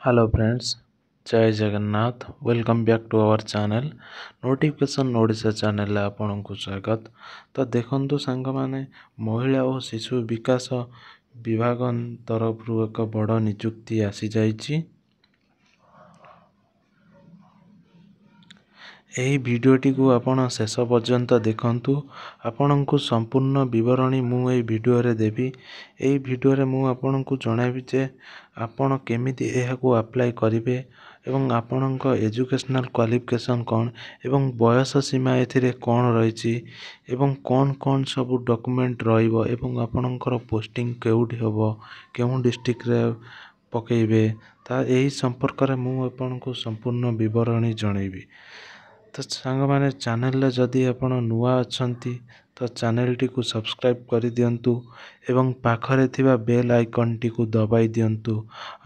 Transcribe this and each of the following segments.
Hello friends, जय Jagannath. Welcome back to our channel notification Odisha channel आपन को स्वागत। तो देखंतु सांग माने महिला और शिशु विकास विभाग तरफ एक बड़ नियुक्ति आसी जाइछि। ଏହି ଭିଡ଼ିଓଟିକୁ ଆପଣ ଶେଷ ପର୍ଯ୍ୟନ୍ତ ଦେଖନ୍ତୁ। ଆପଣଙ୍କୁ ସମ୍ପୂର୍ଣ୍ଣ ବିବରଣୀ ମୁଁ ଏହି ଭିଡ଼ିଓରେ ଦେବି। ଏହି ଭିଡ଼ିଓରେ ମୁଁ ଆପଣଙ୍କୁ ଜଣାଇବି ଯେ ଆପଣ କେମିତି ଏହାକୁ ଆପ୍ଲାଏ କରିବେ ଏବଂ ଆପଣଙ୍କ ଏଜୁକେଶନାଲ କ୍ୱାଲିଫିକେସନ୍ କ'ଣ ଏବଂ ବୟସ ସୀମା ଏଥିରେ କ'ଣ ରହିଛି ଏବଂ କ'ଣ ସବୁ ଡକୁମେଣ୍ଟ ରହିବ ଏବଂ ଆପଣଙ୍କର ପୋଷ୍ଟିଂ କେଉଁଠି ହେବ, କେଉଁ ଡିଷ୍ଟ୍ରିକ୍ଟରେ ପକାଇବେ, ଏହି ସମ୍ପର୍କରେ ମୁଁ ଆପଣଙ୍କୁ ସମ୍ପୂର୍ଣ୍ଣ ବିବରଣୀ ଜଣାଇବି। ତ ସାଙ୍ଗମାନେ ଚ୍ୟାନେଲରେ ଯଦି ଆପଣ ନୂଆ ଅଛନ୍ତି ତ ଚ୍ୟାନେଲଟିକୁ ସବସ୍କ୍ରାଇବ୍ କରିଦିଅନ୍ତୁ ଏବଂ ପାଖରେ ଥିବା ବେଲ୍ ଆଇକନ୍ଟିକୁ ଦବାଇ ଦିଅନ୍ତୁ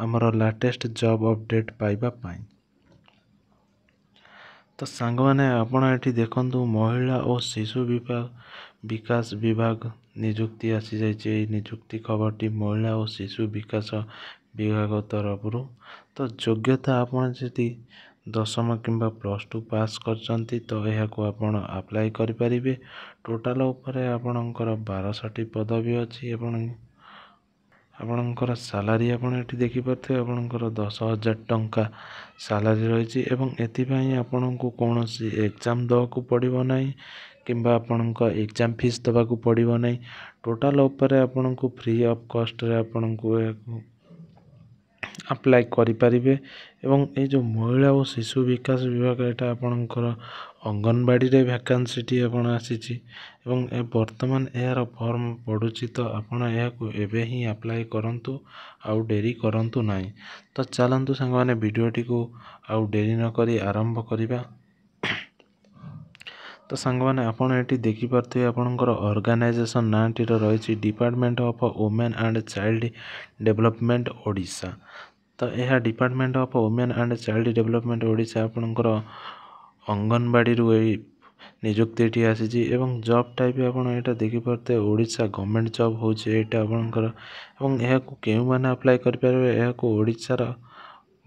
ଆମର ଲାଟେଷ୍ଟ ଜବ୍ ଅପଡ଼େଟ୍ ପାଇବା ପାଇଁ। ତ ସାଙ୍ଗମାନେ ଆପଣ ଏଠି ଦେଖନ୍ତୁ ମହିଳା ଓ ଶିଶୁ ବିକାଶ ବିଭାଗ ନିଯୁକ୍ତି ଆସିଯାଇଛି। ଏହି ନିଯୁକ୍ତି ଖବରଟି ମହିଳା ଓ ଶିଶୁ ବିକାଶ ବିଭାଗ ତରଫରୁ। ତ ଯୋଗ୍ୟତା ଆପଣ ଯଦି 10ମ କିମ୍ବା +2 ପାସ୍ କରିଛନ୍ତି ତ ଏହାକୁ ଆପଣ ଆପ୍ଲାଏ କରିପାରିବେ। ଟୋଟାଲ ଉପରେ ଆପଣଙ୍କର 12ଟି ପଦବୀ ଅଛି ଏବଂ ଆପଣଙ୍କର ସାଲାରୀ ଆପଣ ଏଠି ଦେଖିପାରୁଥିବେ। ଆପଣଙ୍କର 10,000 ଟଙ୍କା ସାଲାରୀ ରହିଛି ଏବଂ ଏଥିପାଇଁ ଆପଣଙ୍କୁ କୌଣସି ଏକ୍ଜାମ୍ ଦେବାକୁ ପଡ଼ିବ ନାହିଁ କିମ୍ବା ଆପଣଙ୍କ ଏକ୍ଜାମ୍ ଫିସ୍ ଦେବାକୁ ପଡ଼ିବ ନାହିଁ। ଟୋଟାଲ ଉପରେ ଆପଣଙ୍କୁ ଫ୍ରି ଅଫ୍ କଷ୍ଟରେ ଆପଣଙ୍କୁ ଏହାକୁ ଆପ୍ଲାଏ କରିପାରିବେ। ଏବଂ ଏଇ ଯେଉଁ ମହିଳା ଓ ଶିଶୁ ବିକାଶ ବିଭାଗ ଏଇଟା ଆପଣଙ୍କର ଅଙ୍ଗନବାଡ଼ିରେ ଭ୍ୟାକାନ୍ସିଟି ଆପଣ ଆସିଛି ଏବଂ ବର୍ତ୍ତମାନ ଏହାର ଫର୍ମ ପଡ଼ୁଛି। ତ ଆପଣ ଏହାକୁ ଏବେ ହିଁ ଆପ୍ଲାଏ କରନ୍ତୁ, ଆଉ ଡେରି କରନ୍ତୁ ନାହିଁ। ତ ଚାଲନ୍ତୁ ସାଙ୍ଗମାନେ ଭିଡ଼ିଓଟିକୁ ଆଉ ଡେରି ନକରି ଆରମ୍ଭ କରିବା। ତ ସାଙ୍ଗମାନେ ଆପଣ ଏଠି ଦେଖିପାରୁଥିବେ ଆପଣଙ୍କର ଅର୍ଗାନାଇଜେସନ୍ ନାଁଟିର ରହିଛି department of women and child development Odisha. ତ ଏହା department of women and child development Odisha ଆପଣଙ୍କର ଅଙ୍ଗନବାଡ଼ିରୁ ଏହି ନିଯୁକ୍ତିଟି ଆସିଛି ଏବଂ ଜବ୍ ଟାଇପ୍ ଆପଣ ଏଇଟା ଦେଖିପାରୁଥିବେ ଓଡ଼ିଶା ଗଭର୍ଣ୍ଣମେଣ୍ଟ ଜବ୍ ହେଉଛି ଏଇଟା ଆପଣଙ୍କର। ଏବଂ ଏହାକୁ କେଉଁମାନେ ଆପ୍ଲାଏ କରିପାରିବେ, ଏହାକୁ ଓଡ଼ିଶାର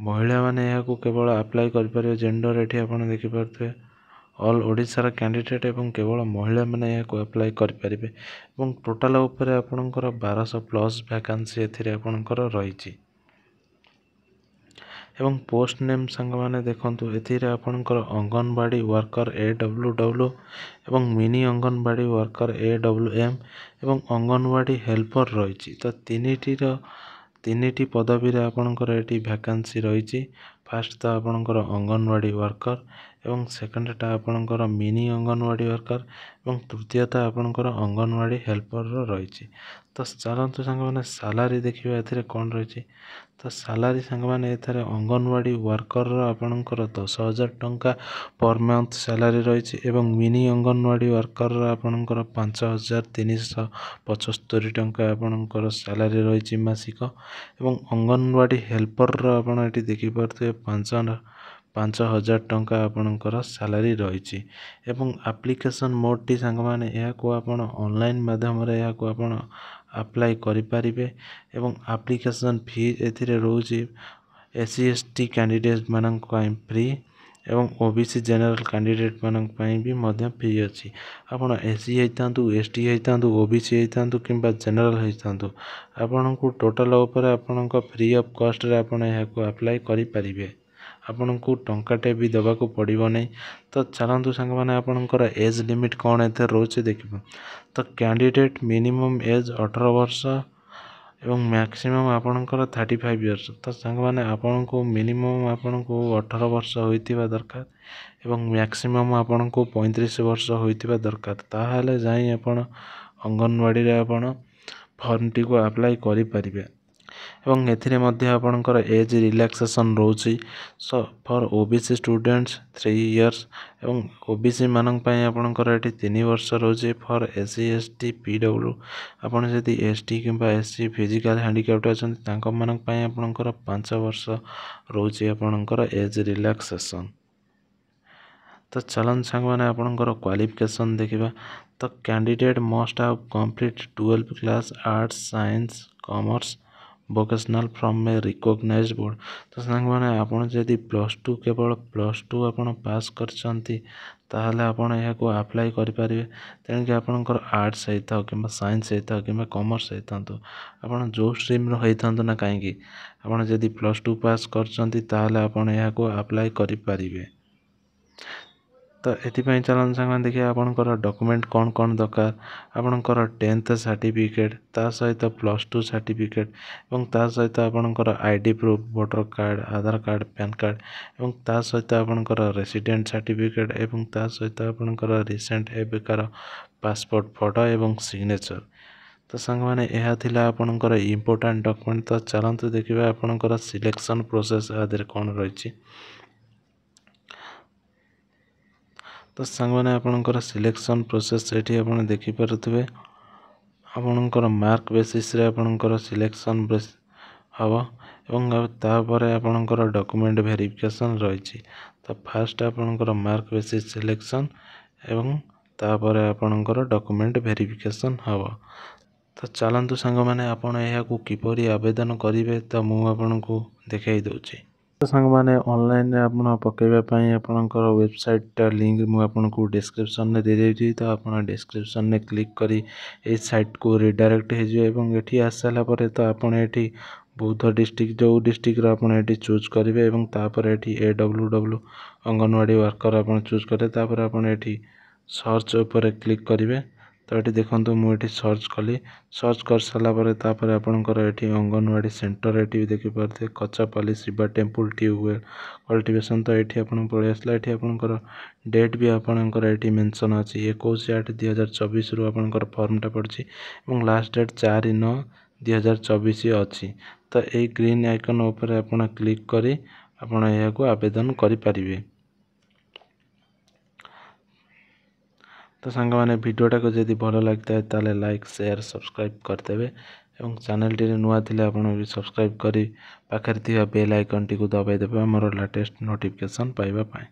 ମହିଳାମାନେ ଏହାକୁ କେବଳ ଆପ୍ଲାଏ କରିପାରିବେ। ଜେଣ୍ଡର ଏଠି ଆପଣ ଦେଖିପାରୁଥିବେ ଅଲ୍ ଓଡ଼ିଶାର କ୍ୟାଣ୍ଡିଡେଟ୍ ଏବଂ କେବଳ ମହିଳାମାନେ ଏହାକୁ ଆପ୍ଲାଏ କରିପାରିବେ ଏବଂ ଟୋଟାଲ ଉପରେ ଆପଣଙ୍କର 1200+ ଭ୍ୟାକାନ୍ସି ଏଥିରେ ଆପଣଙ୍କର ରହିଛି। ଏବଂ ପୋଷ୍ଟ ନେମ୍ ସାଙ୍ଗମାନେ ଦେଖନ୍ତୁ ଏଥିରେ ଆପଣଙ୍କର ଅଙ୍ଗନବାଡ଼ି ୱାର୍କର AWW ଏବଂ ମିନି ଅଙ୍ଗନବାଡ଼ି ୱାର୍କର AWM ଏବଂ ଅଙ୍ଗନବାଡ଼ି ହେଲ୍ପର ରହିଛି। ତ ତିନିଟି ପଦବୀରେ ଆପଣଙ୍କର ଏଠି ଭ୍ୟାକାନ୍ସି ରହିଛି। ଫାର୍ଷ୍ଟ ତ ଆପଣଙ୍କର ଅଙ୍ଗନବାଡ଼ି ୱାର୍କର ଏବଂ ସେକେଣ୍ଡଟା ଆପଣଙ୍କର ମିନି ଅଙ୍ଗନବାଡ଼ି ୱାର୍କର ଏବଂ ତୃତୀୟଟା ଆପଣଙ୍କର ଅଙ୍ଗନବାଡ଼ି ହେଲ୍ପରର ରହିଛି। ତ ଚାଲନ୍ତୁ ସାଙ୍ଗମାନେ ସାଲାରୀ ଦେଖିବା ଏଥିରେ କ'ଣ ରହିଛି। ତ ସାଲାରୀ ସାଙ୍ଗମାନେ ଏଥିରେ ଅଙ୍ଗନବାଡ଼ି ୱାର୍କରର ଆପଣଙ୍କର 10,000 ଟଙ୍କା ପର୍ ମନ୍ଥ ସାଲାରୀ ରହିଛି ଏବଂ ମିନି ଅଙ୍ଗନବାଡ଼ି ୱାର୍କରର ଆପଣଙ୍କର 5,375 ଟଙ୍କା ଆପଣଙ୍କର ସାଲାରୀ ରହିଛି ମାସିକ ଏବଂ ଅଙ୍ଗନବାଡ଼ି ହେଲ୍ପରର ଆପଣ ଏଠି ଦେଖିପାରୁଥିବେ 5,000 ଟଙ୍କା ଆପଣଙ୍କର ସାଲାରୀ ରହିଛି। ଏବଂ ଆପ୍ଲିକେସନ୍ ମୋଡ଼୍ଟି ସାଙ୍ଗମାନେ ଏହାକୁ ଆପଣ ଅନଲାଇନ୍ ମାଧ୍ୟମରେ ଏହାକୁ ଆପଣ ଆପ୍ଲାଏ କରିପାରିବେ ଏବଂ ଆପ୍ଲିକେସନ୍ ଫି ଏଥିରେ ରହୁଛି SC/ST କ୍ୟାଣ୍ଡିଡେଟ୍ ମାନଙ୍କ ପାଇଁ ଫ୍ରି ଏବଂ OBC ଜେନେରାଲ କ୍ୟାଣ୍ଡିଡେଟ୍ ମାନଙ୍କ ପାଇଁ ବି ମଧ୍ୟ ଫ୍ରି ଅଛି। ଆପଣ SC ହେଇଥାନ୍ତୁ, ST ହେଇଥାନ୍ତୁ, OBC ହେଇଥାନ୍ତୁ କିମ୍ବା ଜେନେରାଲ ହେଇଥାନ୍ତୁ, ଆପଣଙ୍କୁ ଟୋଟାଲ ଉପରେ ଆପଣଙ୍କ ଫ୍ରି ଅଫ୍ କଷ୍ଟରେ ଆପଣ ଏହାକୁ ଆପ୍ଲାଏ କରିପାରିବେ। ଆପଣଙ୍କୁ ଟଙ୍କାଟେ ବି ଦେବାକୁ ପଡ଼ିବ ନାହିଁ। ତ ଚାଲନ୍ତୁ ସାଙ୍ଗମାନେ ଆପଣଙ୍କର ଏଜ୍ ଲିମିଟ୍ କ'ଣ ଏଥିରେ ରହୁଛି ଦେଖିବା। ତ କ୍ୟାଣ୍ଡିଡେଟ୍ ମିନିମମ୍ ଏଜ୍ 18 ବର୍ଷ ଏବଂ ମ୍ୟାକ୍ସିମମ୍ ଆପଣଙ୍କର 35 ଇୟର୍ସ। ତ ସାଙ୍ଗମାନେ ଆପଣଙ୍କୁ ମିନିମମ୍ ଆପଣଙ୍କୁ 18 ବର୍ଷ ହୋଇଥିବା ଦରକାର ଏବଂ ମ୍ୟାକ୍ସିମମ୍ ଆପଣଙ୍କୁ 35 ବର୍ଷ ହୋଇଥିବା ଦରକାର। ତାହେଲେ ଯାଇ ଆପଣ ଅଙ୍ଗନବାଡ଼ିରେ ଆପଣ ଫର୍ମଟିକୁ ଆପ୍ଲାଏ କରିପାରିବେ। ଏବଂ ଏଥିରେ ମଧ୍ୟ ଆପଣଙ୍କର ଏଜ୍ ରିଲାକ୍ସେସନ୍ ରହୁଛି। ଫର୍ OBC ଷ୍ଟୁଡେଣ୍ଟସ୍ 3 ଇୟର୍ସ ଏବଂ OBC ମାନଙ୍କ ପାଇଁ ଆପଣଙ୍କର ଏଠି 3 ବର୍ଷ ରହୁଛି। ଫର୍ SC/ST PW ଆପଣ ଯଦି ST କିମ୍ବା SC ଫିଜିକାଲ୍ ହ୍ୟାଣ୍ଡିକ୍ୟାପ୍ଟ ଅଛନ୍ତି ତାଙ୍କମାନଙ୍କ ପାଇଁ ଆପଣଙ୍କର 5 ବର୍ଷ ରହୁଛି ଆପଣଙ୍କର ଏଜ୍ ରିଲାକ୍ସେସନ୍। ତ ଚାଲନ୍ତୁ ସାଙ୍ଗମାନେ ଆପଣଙ୍କର କ୍ୱାଲିଫିକେସନ୍ ଦେଖିବା। ତ candidate must have complete 12th class arts, science, commerce vocational from a recognised board. ତ ସାଙ୍ଗମାନେ ଆପଣ ଯଦି +2 କେବଳ +2 ଆପଣ ପାସ୍ କରିଛନ୍ତି ତାହେଲେ ଆପଣ ଏହାକୁ ଆପ୍ଲାଏ କରିପାରିବେ। ତେଣିକି ଆପଣଙ୍କର ଆର୍ଟ୍ସ ହେଇଥାଉ କିମ୍ବା ସାଇନ୍ସ ହେଇଥାଉ କିମ୍ବା କମର୍ସ ହେଇଥାନ୍ତୁ, ଆପଣ ଯେଉଁ ଷ୍ଟ୍ରିମ୍ର ହେଇଥାନ୍ତୁ ନା କାହିଁକି, ଆପଣ ଯଦି +2 ପାସ୍ କରିଛନ୍ତି ତାହେଲେ ଆପଣ ଏହାକୁ ଆପ୍ଲାଏ କରିପାରିବେ। ତ ଏଥିପାଇଁ ଚାଲନ୍ତୁ ସାଙ୍ଗମାନେ ଦେଖିବା ଆପଣଙ୍କର ଡକୁମେଣ୍ଟ କ'ଣ ଦରକାର। ଆପଣଙ୍କର 10th ସାର୍ଟିଫିକେଟ୍, ତା ସହିତ +2 ସାର୍ଟିଫିକେଟ୍ ଏବଂ ତା ସହିତ ଆପଣଙ୍କର ID ପ୍ରୁଫ୍, ଭୋଟର କାର୍ଡ଼, ଆଧାର କାର୍ଡ଼, ପ୍ୟାନ୍ କାର୍ଡ଼ ଏବଂ ତା ସହିତ ଆପଣଙ୍କର ରେସିଡେଣ୍ଟ ସାର୍ଟିଫିକେଟ୍ ଏବଂ ତା ସହିତ ଆପଣଙ୍କର ରିସେଣ୍ଟ ଏବେକାର ପାସପୋର୍ଟ ଫଟୋ ଏବଂ ସିଗ୍ନେଚର। ତ ସାଙ୍ଗମାନେ ଏହା ଥିଲା ଆପଣଙ୍କର ଇମ୍ପୋର୍ଟାଣ୍ଟ ଡକୁମେଣ୍ଟ। ତ ଚାଲନ୍ତୁ ଦେଖିବା ଆପଣଙ୍କର ସିଲେକ୍ସନ୍ ପ୍ରୋସେସ୍ ଆ ଦେହରେ କ'ଣ ରହିଛି। ତ ସାଙ୍ଗମାନେ ଆପଣଙ୍କର ସିଲେକ୍ସନ୍ ପ୍ରୋସେସ୍ ଏଠି ଆପଣ ଦେଖିପାରୁଥିବେ। ଆପଣଙ୍କର ମାର୍କ ବେସିସ୍ରେ ଆପଣଙ୍କର ସିଲେକ୍ସନ୍ ହେବ ଏବଂ ତାପରେ ଆପଣଙ୍କର ଡକୁମେଣ୍ଟ ଭେରିଫିକେସନ୍ ରହିଛି। ତ ଫାର୍ଷ୍ଟ ଆପଣଙ୍କର ମାର୍କ ବେସିସ୍ ସିଲେକ୍ସନ୍ ଏବଂ ତାପରେ ଆପଣଙ୍କର ଡକୁମେଣ୍ଟ ଭେରିଫିକେସନ୍ ହେବ। ତ ଚାଲନ୍ତୁ ସାଙ୍ଗମାନେ ଆପଣ ଏହାକୁ କିପରି ଆବେଦନ କରିବେ ତ ମୁଁ ଆପଣଙ୍କୁ ଦେଖାଇ ଦେଉଛି। ତ ସାଙ୍ଗମାନେ ଅନଲାଇନରେ ଆପଣ ପକାଇବା ପାଇଁ ଆପଣଙ୍କର ୱେବସାଇଟ୍ଟା ଲିଙ୍କ ମୁଁ ଆପଣଙ୍କୁ ଡିସ୍କ୍ରିପ୍ସନରେ ଦେଇଦେଇଛି। ତ ଆପଣ ଡିସ୍କ୍ରିପ୍ସନରେ କ୍ଲିକ୍ କରି ଏଇ ସାଇଟ୍କୁ ରିଡାଇରେକ୍ଟ ହେଇଯିବେ ଏବଂ ଏଠି ଆସିସାରିଲା ପରେ ତ ଆପଣ ଏଠି ବୌଦ୍ଧ ଡିଷ୍ଟ୍ରିକ୍ଟ ଯେଉଁ ଡିଷ୍ଟ୍ରିକ୍ଟର ଆପଣ ଏଠି ଚୁଜ୍ କରିବେ ଏବଂ ତାପରେ ଏଠି AWW ଅଙ୍ଗନବାଡ଼ି ୱାର୍କର ଆପଣ ଚୁଜ୍ କରିବେ। ତାପରେ ଆପଣ ଏଠି ସର୍ଚ୍ଚ ଉପରେ କ୍ଲିକ୍ କରିବେ। ତ ଏଠି ଦେଖନ୍ତୁ ମୁଁ ଏଠି ସର୍ଚ୍ଚ କଲି। ସର୍ଚ୍ଚ କରିସାରିଲା ପରେ ତାପରେ ଆପଣଙ୍କର ଏଠି ଅଙ୍ଗନବାଡ଼ି ସେଣ୍ଟର ଏଠି ବି ଦେଖିପାରୁଥିବେ କଚାପାଲି ଶିବା ଟେମ୍ପୁଲ ଟ୍ୟୁବୱେଲ୍ କଲ୍ଟିଭେସନ୍। ତ ଏଠି ଆପଣଙ୍କୁ ପଳେଇ ଆସିଲା। ଏଠି ଆପଣଙ୍କର ଡେଟ୍ ବି ଆପଣଙ୍କର ଏଠି ମେନସନ୍ ଅଛି 21/8/2024ରୁ ଆପଣଙ୍କର ଫର୍ମଟା ପଡ଼ିଛି ଏବଂ ଲାଷ୍ଟ ଡେଟ୍ 4/9/2024 ଅଛି। ତ ଏଇ ଗ୍ରୀନ୍ ଆଇକନ୍ ଉପରେ ଆପଣ କ୍ଲିକ୍ କରି ଆପଣ ଏହାକୁ ଆବେଦନ କରିପାରିବେ। ତ ସାଙ୍ଗମାନେ ଭିଡ଼ିଓଟାକୁ ଯଦି ଭଲ ଲାଗିଥାଏ ତାହେଲେ ଲାଇକ୍, ସେୟାର, ସବସ୍କ୍ରାଇବ୍ କରିଦେବେ ଏବଂ ଚ୍ୟାନେଲଟିରେ ନୂଆ ଥିଲେ ଆପଣ ବି ସବସ୍କ୍ରାଇବ୍ କରି ପାଖରେ ଥିବା ବେଲ୍ ଆଇକନ୍ଟିକୁ ଦବାଇ ଦେବେ ଆମର ଲାଟେଷ୍ଟ ନୋଟିଫିକେସନ୍ ପାଇବା ପାଇଁ।